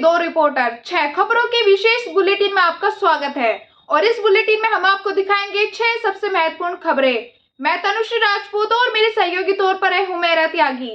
2 reporter 6 खबरों के विशेष bulletin में आपका स्वागत है। और इस बुलेटिन में हम आपको दिखाएंगे 6 सबसे महत्वपूर्ण खबरें। मैं तनुश्री राजपूत और मेरे सहयोगी तौर पर है हुमैरा त्यागी।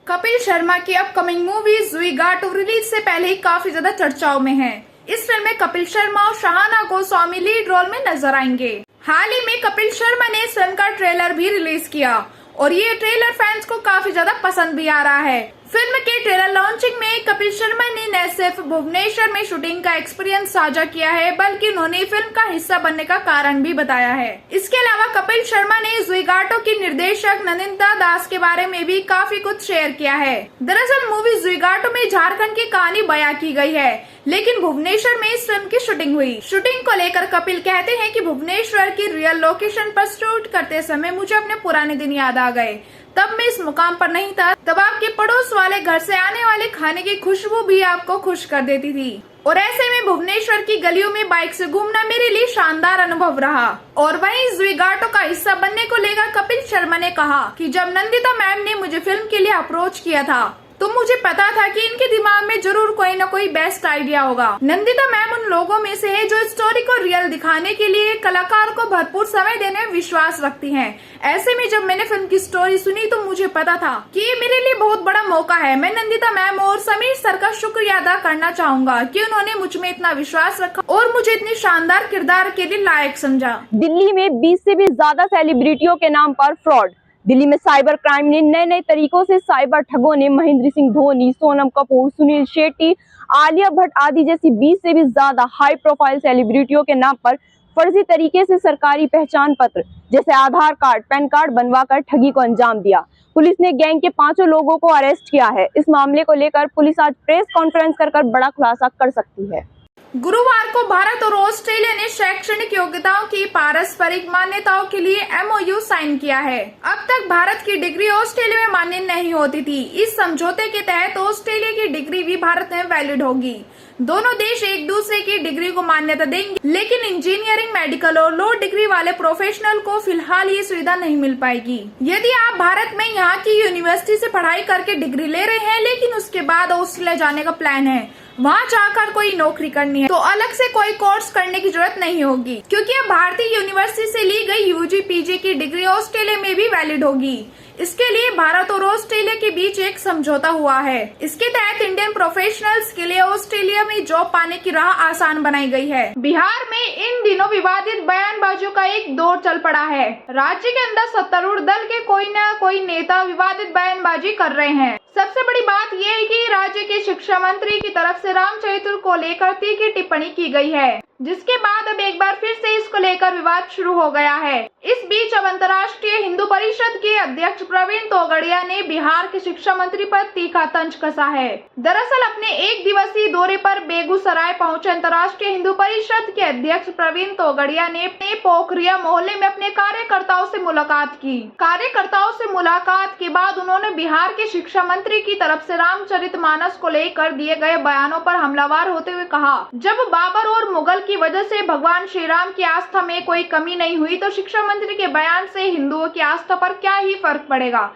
कपिल शर्मा की अपकमिंग मूवी जुई घाटो रिलीज से पहले ही काफी ज्यादा चर्चाओं में है। इस फिल्म में कपिल शर्मा और शाहाना गोस्वामी लीड रोल में नजर आएंगे। हाल ही में कपिल शर्मा ने इस फिल्म का ट्रेलर भी रिलीज किया और ये ट्रेलर फैंस को काफी ज्यादा पसंद भी आ रहा है। फिल्म के ट्रेलर लॉन्चिंग में कपिल शर्मा ने न सिर्फ भुवनेश्वर में शूटिंग का एक्सपीरियंस साझा किया है, बल्कि उन्होंने फिल्म का हिस्सा बनने का कारण भी बताया है। इसके अलावा कपिल शर्मा ने जुई घाटो की निर्देशक नंदिता दास के बारे में भी काफी कुछ शेयर किया है। दरअसल मूवी जुई घाटो में झारखंड की कहानी बयां की गई है, लेकिन भुवनेश्वर में इस फिल्म की शूटिंग हुई। शूटिंग को लेकर कपिल कहते हैं कि भुवनेश्वर की रियल लोकेशन पर शूट करते समय मुझे अपने पुराने दिन याद आ गए। तब मैं इस मुकाम पर नहीं था, तब आपके पड़ोस वाले घर से आने वाले खाने की खुशबू भी आपको खुश कर देती थी। और ऐसे में भुवनेश्वर की गलियों में बाइक से घूमना मेरे लिए शानदार अनुभव रहा। और वहीं जुई घाटो का हिस्सा बनने को लेकर कपिल शर्मा ने कहा कि जब नंदिता मैम ने मुझे फिल्म के लिए अप्रोच किया था तो मुझे पता था कि इनके दिमाग में जरूर कोई न कोई बेस्ट आइडिया होगा। नंदिता मैम उन लोगों में से है जो स्टोरी को रियल दिखाने के लिए कलाकार को भरपूर समय देने में विश्वास रखती हैं। ऐसे में जब मैंने फिल्म की स्टोरी सुनी तो मुझे पता था कि ये मेरे लिए बहुत बड़ा मौका है। मैं नंदिता मैम और समीर सर का शुक्रिया अदा करना चाहूंगा कि उन्होंने मुझ में इतना विश्वास रखा और मुझे इतनी शानदार किरदार के लिए लायक समझा। दिल्ली में 20 से भी ज्यादा सेलिब्रिटियों के नाम पर फ्रॉड। दिल्ली में साइबर क्राइम ने नए नए तरीकों से साइबर ठगों ने महेंद्र सिंह धोनी, सोनम कपूर, सुनील शेट्टी, आलिया भट्ट आदि जैसी 20 से भी ज्यादा हाई प्रोफाइल सेलिब्रिटियों के नाम पर फर्जी तरीके से सरकारी पहचान पत्र जैसे आधार कार्ड, पैन कार्ड बनवाकर ठगी को अंजाम दिया। पुलिस ने गैंग के 5 लोगों को अरेस्ट किया है। इस मामले को लेकर पुलिस आज प्रेस कॉन्फ्रेंस कर बड़ा खुलासा कर सकती है। गुरुवार को भारत और ऑस्ट्रेलिया ने शैक्षणिक योग्यताओं की पारस्परिक मान्यताओं के लिए MOU साइन किया है। अब तक भारत की डिग्री ऑस्ट्रेलिया में मान्य नहीं होती थी। इस समझौते के तहत ऑस्ट्रेलिया की डिग्री भी भारत में वैलिड होगी। दोनों देश एक दूसरे की डिग्री को मान्यता देंगे, लेकिन इंजीनियरिंग, मेडिकल और लॉ डिग्री वाले प्रोफेशनल को फिलहाल ये सुविधा नहीं मिल पाएगी। यदि आप भारत में यहाँ की यूनिवर्सिटी से पढ़ाई करके डिग्री ले रहे हैं, लेकिन उसके बाद ऑस्ट्रेलिया जाने का प्लान है, वहाँ जाकर कोई नौकरी करनी है, तो अलग से कोई कोर्स करने की जरूरत नहीं होगी, क्योंकि अब भारतीय यूनिवर्सिटी से ली गई UG PG की डिग्री ऑस्ट्रेलिया में भी वैलिड होगी। इसके लिए भारत और ऑस्ट्रेलिया के बीच एक समझौता हुआ है। इसके तहत इंडियन प्रोफेशनल्स के लिए ऑस्ट्रेलिया में जॉब पाने की राह आसान बनाई गई है। बिहार में इन दिनों विवादित बयानबाजियों का एक दौर चल पड़ा है। राज्य के अंदर सत्तारूढ़ दल के कोई न कोई नेता विवादित बयानबाजी कर रहे हैं। सबसे बड़ी बात यह है कि राज्य के शिक्षा मंत्री की तरफ से रामचरित्र को लेकर तीखी टिप्पणी की गई है, जिसके बाद अब एक बार फिर से इसको लेकर विवाद शुरू हो गया है। इस बीच अब अंतर्राष्ट्रीय हिंदू परिषद के अध्यक्ष प्रवीण तोगड़िया ने बिहार के शिक्षा मंत्री पर तीखा तंज कसा है। दरअसल अपने 1 दिवसीय दौरे पर बेगूसराय पहुंचे अंतर्राष्ट्रीय हिंदू परिषद के अध्यक्ष प्रवीण तोगड़िया ने पोखरिया मोहल्ले में अपने कार्यकर्ताओं से मुलाकात की। कार्यकर्ताओं से मुलाकात के बाद उन्होंने बिहार के शिक्षा मंत्री की तरफ से रामचरितमानस को लेकर दिए गए बयानों पर हमलावर होते हुए कहा, जब बाबर और मुगल की वजह से भगवान श्री राम की आस्था में कोई कमी नहीं हुई तो शिक्षा मंत्री के बयान से हिंदुओं की आस्था पर क्या ही फर्क पड़ेगा।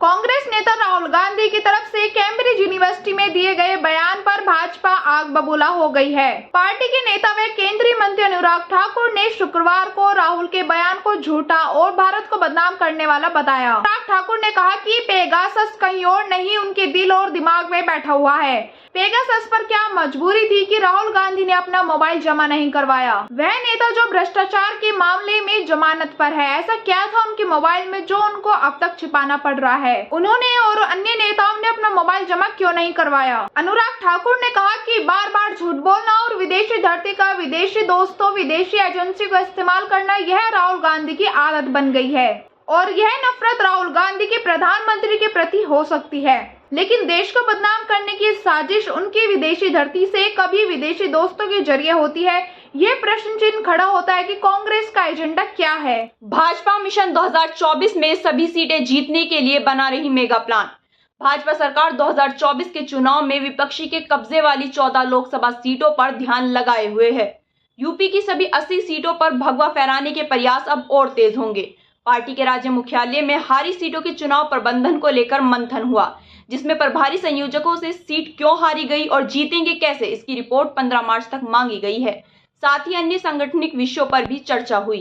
कांग्रेस नेता राहुल गांधी की तरफ से कैम्ब्रिज यूनिवर्सिटी में दिए गए बयान पर भाजपा आग बबूला हो गई है। पार्टी के नेता व केंद्रीय मंत्री अनुराग ठाकुर ने शुक्रवार को राहुल के बयान को झूठा और भारत को बदनाम करने वाला बताया। अनुराग ठाकुर ने कहा कि पेगासस कहीं और नहीं, उनके दिल और दिमाग में बैठा हुआ है। पेगासस पर क्या मजबूरी थी कि राहुल गांधी ने अपना मोबाइल जमा नहीं करवाया? वह नेता जो भ्रष्टाचार के मामले में जमानत पर है, ऐसा क्या था उनके मोबाइल में जो उनको अब तक छिपाना पड़ रहा है? उन्होंने और अन्य नेताओं ने अपना मोबाइल जमा क्यों नहीं करवाया? अनुराग ठाकुर ने कहा कि बार बार झूठ बोलना और विदेशी धरती का विदेशी दोस्तों, विदेशी एजेंसी को इस्तेमाल करना, यह राहुल गांधी की आदत बन गई है। और यह नफरत राहुल गांधी के प्रधानमंत्री के प्रति हो सकती है, लेकिन देश को बदनाम करने की साजिश उनकी विदेशी धरती से कभी विदेशी दोस्तों के जरिए होती है। ये प्रश्न चिन्ह खड़ा होता है कि कांग्रेस का एजेंडा क्या है। भाजपा मिशन 2024 में सभी सीटें जीतने के लिए बना रही मेगा प्लान। भाजपा सरकार 2024 के चुनाव में विपक्षी के कब्जे वाली 14 लोकसभा सीटों पर ध्यान लगाए हुए है। यूपी की सभी 80 सीटों पर भगवा फहराने के प्रयास अब और तेज होंगे। पार्टी के राज्य मुख्यालय में हारी सीटों के चुनाव प्रबंधन को लेकर मंथन हुआ, जिसमें प्रभारी संयोजकों से सीट क्यों हारी गई और जीतेंगे कैसे, इसकी रिपोर्ट 15 मार्च तक मांगी गई है। साथ ही अन्य सांगठनिक विषयों पर भी चर्चा हुई।